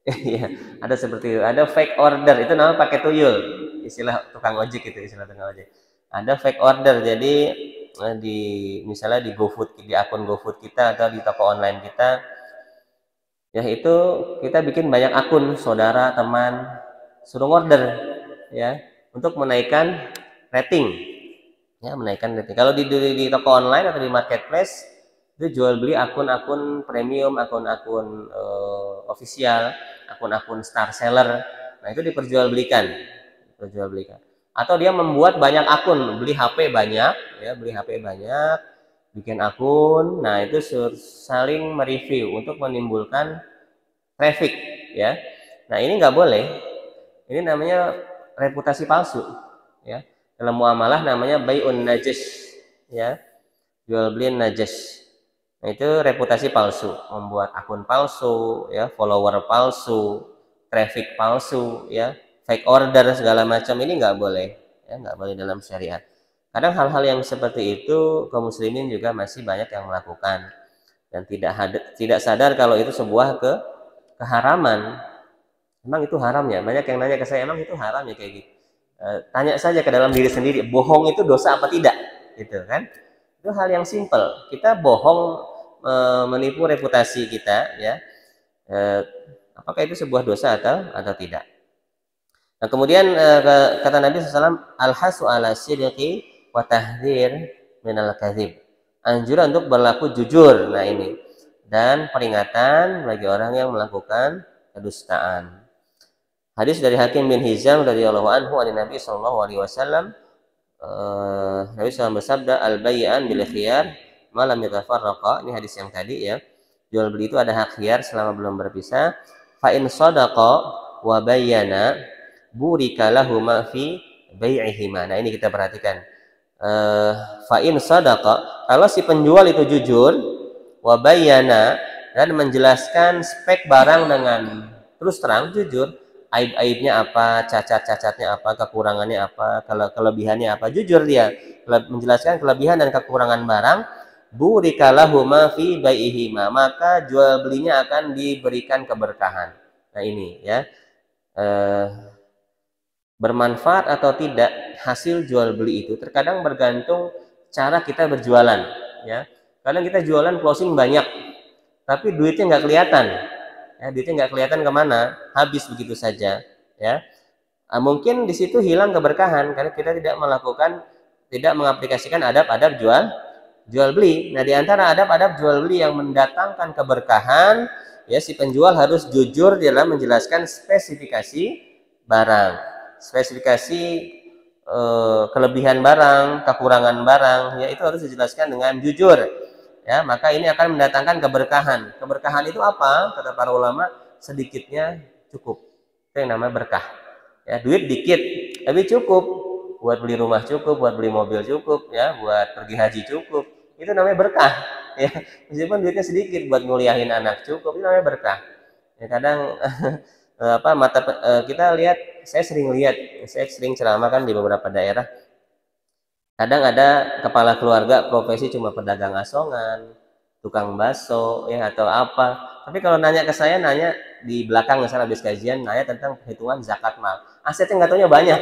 Iya, ada seperti itu. Ada fake order, itu namanya pakai tuyul, istilah tukang ojek itu, istilah tukang ojek. Ada fake order, jadi misalnya di GoFood, di akun GoFood kita atau di toko online kita ya, itu kita bikin banyak akun, saudara, teman, suruh order ya, untuk menaikkan rating ya, menaikkan rating. Kalau di toko online atau di marketplace Itu jual beli akun-akun premium, akun-akun official, akun-akun star seller. Nah, itu diperjualbelikan. Atau dia membuat banyak akun, beli HP banyak, ya, beli HP banyak, bikin akun. Nah, itu saling mereview untuk menimbulkan traffic, ya. Nah, ini nggak boleh. Ini namanya reputasi palsu, ya. Dalam muamalah namanya bai'un najas, ya. Jual beli najas. Nah, itu reputasi palsu, membuat akun palsu, ya, follower palsu, traffic palsu, ya, fake order segala macam, ini nggak boleh, ya, nggak boleh dalam syariat. Kadang hal-hal yang seperti itu kaum muslimin juga masih banyak yang melakukan dan tidak sadar kalau itu sebuah keharaman. Emang itu haram ya? Banyak yang nanya ke saya, emang itu haram ya kayak gitu. Tanya saja ke dalam diri sendiri, bohong itu dosa apa tidak? Gitu kan? Itu hal yang simpel. Kita bohong, menipu reputasi kita, ya. Apakah itu sebuah dosa atau tidak? Nah, kemudian kata Nabi SAW, al-hasu ala sidqi wa tahdzir minal kadzib. Anjuran untuk berlaku jujur. Nah, ini. Dan peringatan bagi orang yang melakukan kedustaan. Hadis dari Hakim bin Hizam radhiyallahu anhu dari Nabi sallallahu alaihi wasallam, Nabi SAW bersabda, al-bay'an bil khiyar ma lam yatafarraqa. Ini hadis yang tadi, ya. Jual beli itu ada hak khiyar selama belum berpisah. Fa in sadaqa wa bayyana burika lahuma fi bai'ihima. Nah, ini kita perhatikan. Fa in sadaqa, kalau si penjual itu jujur, wa bayyana, dan menjelaskan spek barang dengan terus terang, jujur, aib-aibnya apa, cacat-cacatnya apa, kekurangannya apa, kalau kelebihannya apa, jujur dia menjelaskan kelebihan dan kekurangan barang, burika lahuma fi bai'ihima, maka jual belinya akan diberikan keberkahan. Nah, ini, ya, bermanfaat atau tidak hasil jual beli itu terkadang bergantung cara kita berjualan, ya. Kadang kita jualan closing banyak tapi duitnya nggak kelihatan, ya, duitnya nggak kelihatan kemana, habis begitu saja, ya. Mungkin di situ hilang keberkahan karena kita tidak mengaplikasikan adab-adab jual beli. Nah, di antara adab-adab jual beli yang mendatangkan keberkahan, ya, si penjual harus jujur dalam menjelaskan spesifikasi barang, spesifikasi kelebihan barang, kekurangan barang, ya, itu harus dijelaskan dengan jujur, ya. Maka ini akan mendatangkan keberkahan. Keberkahan itu apa? Kata para ulama, sedikitnya cukup. Itu yang namanya berkah. Ya, duit dikit tapi cukup buat beli rumah, cukup buat beli mobil, cukup, ya, buat pergi haji cukup. Itu namanya berkah, ya. Meskipun duitnya sedikit buat nguliahin anak, cukup, itu namanya berkah. Ya, kadang kita lihat, saya sering ceramah kan di beberapa daerah. Kadang ada kepala keluarga profesi cuma pedagang asongan, tukang bakso, ya, atau apa. Tapi kalau nanya ke saya, nanya di belakang misalnya habis kajian, nanya tentang perhitungan zakat mal. Asetnya nggak taunya banyak.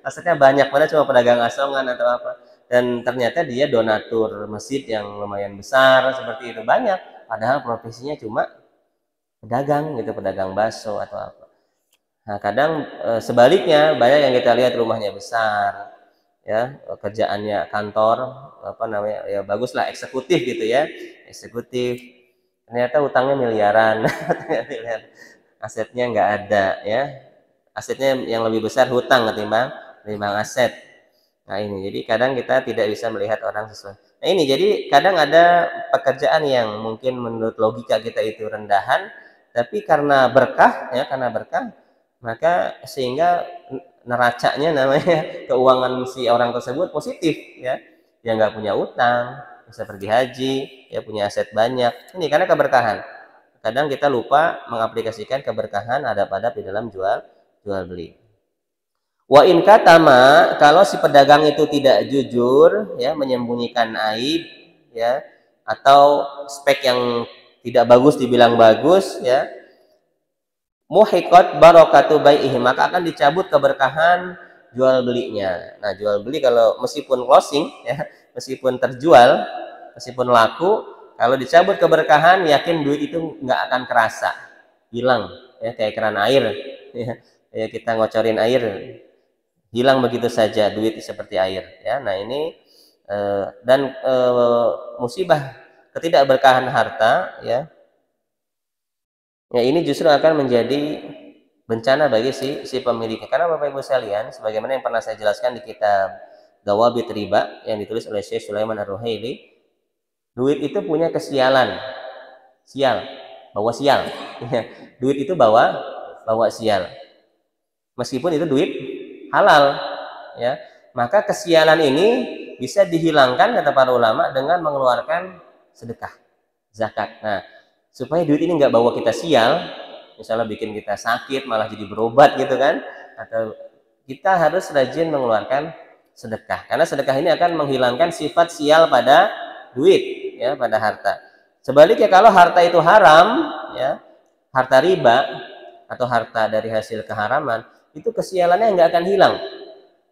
Asetnya banyak, padahal cuma pedagang asongan atau apa. Dan ternyata dia donatur masjid yang lumayan besar, seperti itu, banyak. Padahal profesinya cuma pedagang gitu, pedagang bakso atau apa. Nah, kadang sebaliknya banyak yang kita lihat rumahnya besar, ya, kerjaannya kantor, apa namanya, ya, baguslah, eksekutif gitu, ya, eksekutif. Ternyata utangnya miliaran, asetnya nggak ada, ya, asetnya yang lebih besar hutang ketimbang aset. Nah, ini jadi kadang kita tidak bisa melihat orang sesuai. Nah, ini jadi kadang ada pekerjaan yang mungkin menurut logika kita itu rendahan, tapi karena berkah, ya, karena berkah, maka sehingga neracanya namanya keuangan si orang tersebut positif, ya. Dia nggak punya utang, bisa pergi haji, ya, punya aset banyak. Ini karena keberkahan. Kadang kita lupa mengaplikasikan keberkahan adab-adab di dalam jual beli. Wa in katama, kalau si pedagang itu tidak jujur, ya, menyembunyikan aib, ya, atau spek yang tidak bagus dibilang bagus, ya, muhiqat barakatu bai'ihi, maka akan dicabut keberkahan jual belinya. Nah, jual beli kalau meskipun closing, ya, meskipun terjual, meskipun laku, kalau dicabut keberkahan, yakin duit itu nggak akan kerasa, hilang, ya, kayak keran air, ya, ya, kita ngocorin air, hilang begitu saja duit seperti air, ya. Nah, ini musibah ketidakberkahan harta, ya ini justru akan menjadi bencana bagi si pemiliknya. Karena Bapak Ibu sekalian, sebagaimana yang pernah saya jelaskan di kitab Dawabit Riba yang ditulis oleh Syekh Sulaiman Ar-Ruhaili, duit itu punya kesialan, sial, bawa sial. Duit itu bawa sial. Meskipun itu duit halal, ya, maka kesialan ini bisa dihilangkan kata para ulama dengan mengeluarkan sedekah, zakat. Nah, supaya duit ini nggak bawa kita sial, misalnya bikin kita sakit malah jadi berobat gitu kan, atau kita harus rajin mengeluarkan sedekah, karena sedekah ini akan menghilangkan sifat sial pada duit, ya, pada harta. Sebaliknya kalau harta itu haram, ya, harta riba atau harta dari hasil keharaman, itu kesialannya nggak akan hilang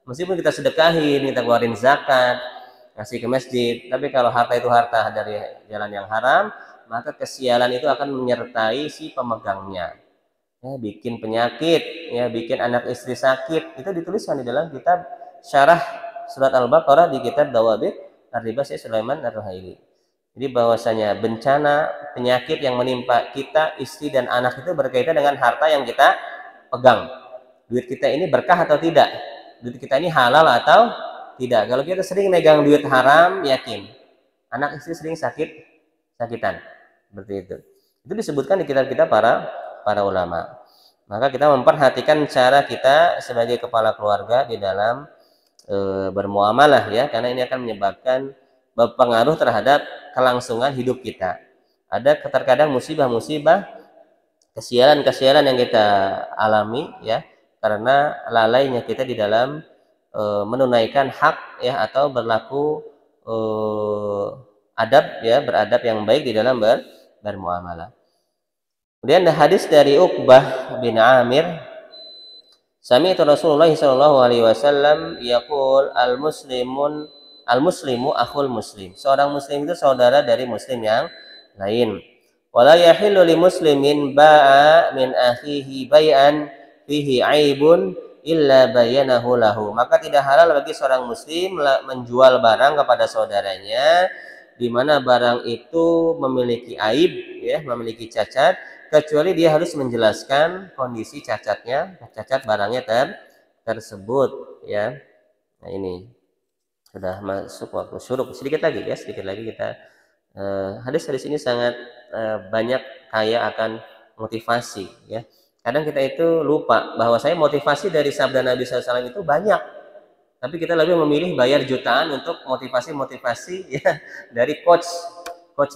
meskipun kita sedekahin, kita keluarin zakat, ngasih ke masjid. Tapi kalau harta itu harta dari jalan yang haram, maka kesialan itu akan menyertai si pemegangnya, ya, bikin penyakit, ya, bikin anak istri sakit. Itu dituliskan di dalam kitab Syarah Surat Al-Baqarah di kitab Dawabit Ar-Riba Syekh Sulaiman Ar-Ruhaili. Jadi bahwasanya bencana penyakit yang menimpa kita, istri dan anak itu berkaitan dengan harta yang kita pegang. Duit kita ini berkah atau tidak? Duit kita ini halal atau tidak? Kalau kita sering megang duit haram, yakin anak istri sering sakitan, seperti itu. Itu disebutkan di kitab-kitab para ulama. Maka kita memperhatikan cara kita sebagai kepala keluarga di dalam bermuamalah, ya, karena ini akan menyebabkan berpengaruh terhadap kelangsungan hidup kita. Ada terkadang musibah-musibah, kesialan-kesialan yang kita alami, ya, karena lalainya kita di dalam menunaikan hak, ya, atau berlaku adab, ya, beradab yang baik di dalam bermuamalah. Kemudian ada hadis dari Uqbah bin Amir, sami'tu Rasulullah sallallahu alaihi wasallam yaqul al-muslimu akhul muslim. Seorang muslim itu saudara dari muslim yang lain. Wala yahillu li muslimin ba'a min akhihi bai'an fihi aibun illa bayanahu lahu. Maka tidak halal bagi seorang muslim menjual barang kepada saudaranya di mana barang itu memiliki aib, ya, memiliki cacat, kecuali dia harus menjelaskan kondisi cacatnya, cacat barangnya tersebut, ya. Nah, ini sudah masuk waktu syuruk. Sedikit lagi, ya, sedikit lagi kita hadis-hadis ini sangat banyak kaya akan motivasi, ya. Kadang kita itu lupa bahwa saya motivasi dari sabda Nabi SAW itu banyak, tapi kita lebih memilih bayar jutaan untuk motivasi-motivasi, ya, dari coach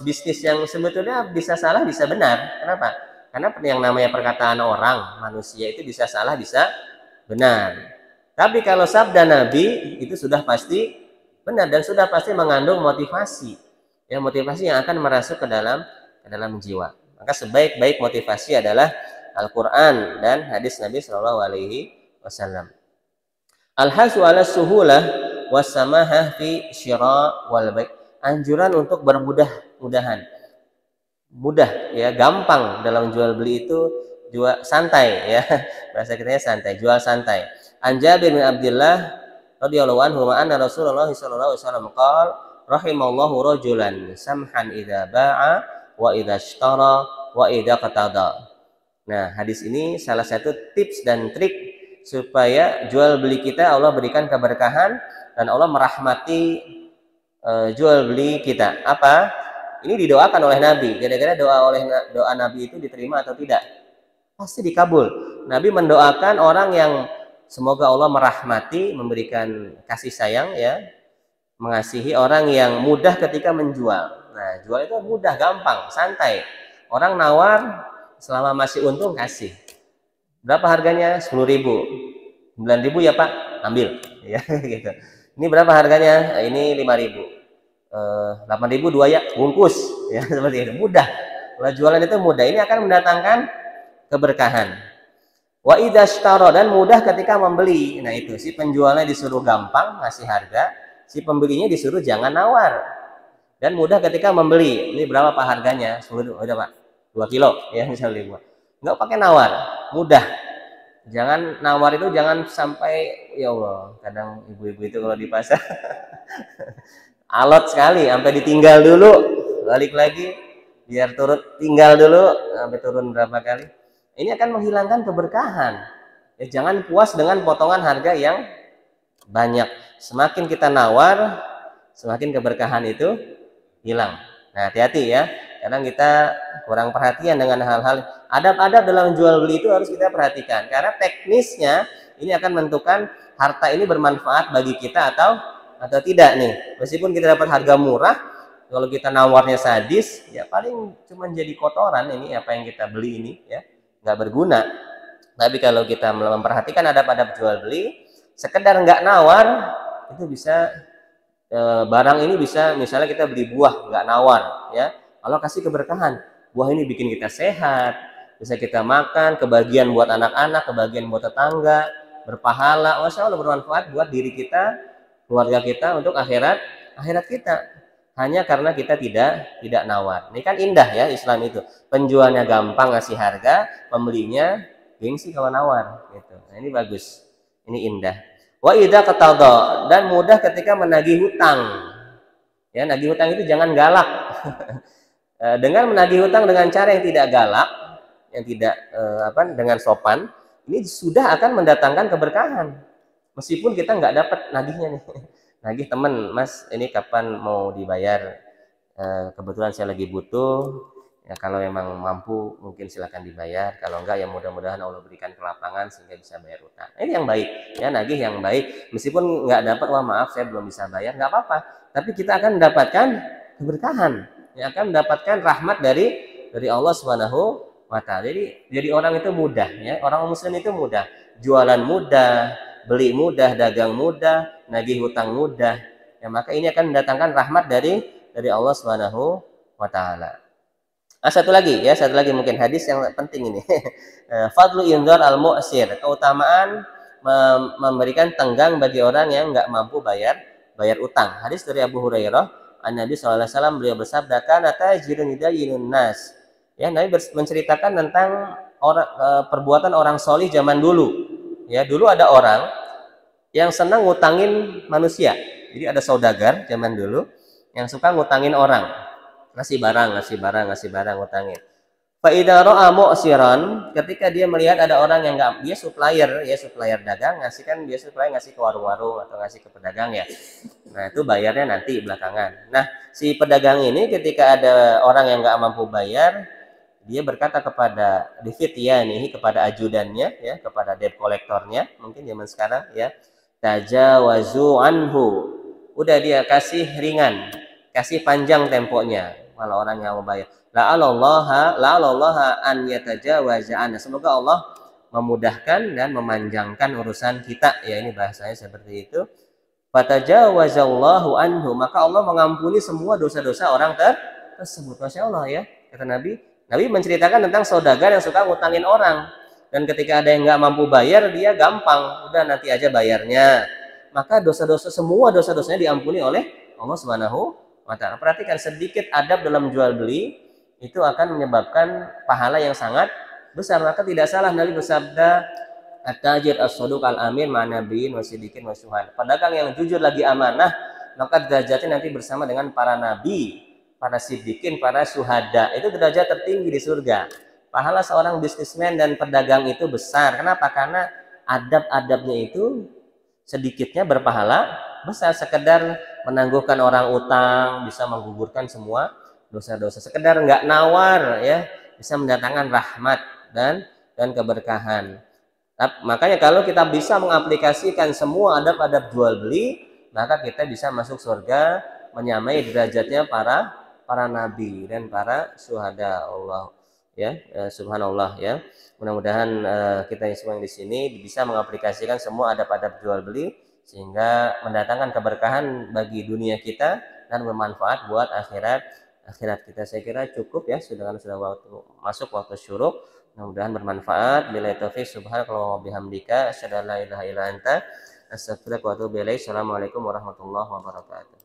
bisnis yang sebetulnya bisa salah bisa benar. Kenapa? Karena yang namanya perkataan orang, manusia itu bisa salah bisa benar. Tapi kalau sabda Nabi itu sudah pasti benar dan sudah pasti mengandung motivasi, ya, motivasi yang akan merasuk ke dalam jiwa. Maka sebaik-baik motivasi adalah Al-Quran dan hadis Nabi Shallallahu Alaihi Wasallam. Al-hasu ala suhulah wasamahah fi syira wal bai'. Anjuran untuk bermudah-mudahan, mudah, ya, gampang dalam jual beli itu, jual santai, ya, bahasa kitanya santai, jual santai. An Jabir bin Abdullah radhiyallahu anhu anna Rasulullah sallallahu alaihi wasallam qala rahimallahu rajulan samhan idza ba'a wa idza ishtara wa idza qatada. Nah, hadis ini salah satu tips dan trik supaya jual beli kita Allah berikan keberkahan dan Allah merahmati jual beli kita. Apa? Ini didoakan oleh Nabi. Kira-kira doa Nabi itu diterima atau tidak? Pasti dikabul. Nabi mendoakan orang yang semoga Allah merahmati, memberikan kasih sayang, ya, mengasihi orang yang mudah ketika menjual. Nah, jual itu mudah, gampang, santai. Orang nawar selama masih untung kasih. Berapa harganya? 10.000. 9.000 ya Pak, ambil, ya, gitu. Ini berapa harganya? Ini 5.000. 8.000 2 ya, bungkus, ya, seperti itu. Mudah. Kalau jualan itu mudah, ini akan mendatangkan keberkahan. Wa idza ishtara, dan mudah ketika membeli. Nah, itu si penjualnya disuruh gampang ngasih harga, si pembelinya disuruh jangan nawar. Dan mudah ketika membeli. Ini berapa Pak harganya? 10, udah Pak. 2 kilo, ya, misalnya. Nggak pakai nawar, mudah. Jangan nawar itu, jangan sampai, ya Allah, kadang ibu-ibu itu kalau di pasar alot sekali, sampai ditinggal dulu. balik lagi, biar turun, tinggal dulu sampai turun berapa kali. Ini akan menghilangkan keberkahan. Ya, jangan puas dengan potongan harga yang banyak. Semakin kita nawar, semakin keberkahan itu hilang. Nah, hati-hati ya. Kadang kita kurang perhatian dengan hal-hal adab-adab dalam jual beli itu harus kita perhatikan. Karena teknisnya ini akan menentukan harta ini bermanfaat bagi kita atau tidak nih. Meskipun kita dapat harga murah, kalau kita nawarnya sadis, ya paling cuma jadi kotoran ini apa yang kita beli ini ya, nggak berguna. Tapi kalau kita memperhatikan adab-adab jual beli, sekedar nggak nawar itu bisa barang ini bisa, misalnya kita beli buah nggak nawar ya, Allah kasih keberkahan, buah ini bikin kita sehat, bisa kita makan, kebagian buat anak-anak, kebagian buat tetangga, berpahala, masya Allah, bermanfaat buat diri kita, keluarga kita, untuk akhirat kita, hanya karena kita tidak nawar. Ini kan indah ya Islam itu, penjualnya gampang ngasih harga, pembelinya gengsi kalau nawar gitu. Nah, ini bagus, ini indah. Wa idza qatada, dan mudah ketika menagih hutang. Ya, nagih hutang itu jangan galak. Dengan menagih hutang dengan cara yang tidak galak, yang tidak dengan sopan, ini sudah akan mendatangkan keberkahan. Meskipun kita nggak dapat nagihnya nih. Nagih teman, Mas, ini kapan mau dibayar? Kebetulan saya lagi butuh. Ya, kalau memang mampu mungkin silakan dibayar, kalau enggak ya mudah-mudahan Allah berikan kelapangan sehingga bisa bayar utang. Ini yang baik ya, nagih yang baik. Meskipun nggak dapat, wah maaf saya belum bisa bayar, nggak apa-apa, tapi kita akan mendapatkan keberkahan, ya, akan mendapatkan rahmat dari Allah Subhanahu wa Ta'ala. Jadi orang itu mudah ya, orang muslim itu mudah, jualan mudah, beli mudah, dagang mudah, nagih hutang mudah, ya, maka ini akan mendatangkan rahmat dari Allah Subhanahu wa Ta'ala. Satu lagi mungkin hadis yang penting ini. Fadlu indhar al-mu'sir, keutamaan memberikan tenggang bagi orang yang nggak mampu bayar utang. Hadis dari Abu Hurairah, Nabi SAW, beliau bersabda, kana tajirun yudayyinun nas. Ya, Nabi menceritakan tentang perbuatan orang solih zaman dulu. Ya, dulu ada orang yang senang ngutangin manusia. Jadi ada saudagar zaman dulu yang suka ngutangin orang. Ngasih barang ngutangin. Fa idza ra'a mu'siran, ketika dia melihat ada orang yang enggak, dia supplier dagang, ngasih ke warung-warung atau ngasih ke pedagang ya. Nah, itu bayarnya nanti belakangan. Nah, si pedagang ini ketika ada orang yang enggak mampu bayar, dia berkata kepada kepada ajudannya ya, kepada debt kolektornya, mungkin zaman sekarang ya, tajawazu anhu. Udah dia kasih ringan, kasih panjang temponya. Kalau orang yang mau bayar, la'allallaha an yatajawaza anna, semoga Allah memudahkan dan memanjangkan urusan kita ya, ini bahasanya seperti itu. Fatajawazallahu anhu, maka Allah mengampuni semua dosa-dosa orang tersebut. Masya Allah ya, kata Nabi menceritakan tentang saudagar yang suka ngutangin orang, dan ketika ada yang nggak mampu bayar, dia gampang, udah nanti aja bayarnya, maka semua dosa-dosanya diampuni oleh Allah Subhanahu wa Ta'ala. Perhatikan, sedikit adab dalam jual beli itu akan menyebabkan pahala yang sangat besar. Maka tidak salah Nabi bersabda, at-tajir as-saduq al-amin ma'nabiyin wa siddiqin wa syuhada. Pedagang yang jujur lagi amanah, maka derajatnya nanti bersama dengan para nabi, para siddiqin, para syuhada. Itu derajat tertinggi di surga. Pahala seorang bisnismen dan pedagang itu besar. Kenapa? Karena adab-adabnya itu sedikitnya berpahala besar. Sekedar menangguhkan orang utang bisa menggugurkan semua dosa-dosa. Sekedar nggak nawar ya, bisa mendatangkan rahmat dan keberkahan. Makanya kalau kita bisa mengaplikasikan semua adab-adab jual beli, maka kita bisa masuk surga menyamai derajatnya para nabi dan para syuhada Allah ya. Subhanallah ya. Mudah-mudahan kita semua yang di sini bisa mengaplikasikan semua adab-adab jual beli sehingga mendatangkan keberkahan bagi dunia kita dan bermanfaat buat akhirat kita. Saya kira cukup ya, sudah masuk waktu syuruk. Mudah-mudahan bermanfaat. Bila taufiq, subhanallahi wa bihamdika, asyhadu an la ilaha illa anta, astaghfiruka wa atubu ilaik. Assalamualaikum warahmatullahi wabarakatuh.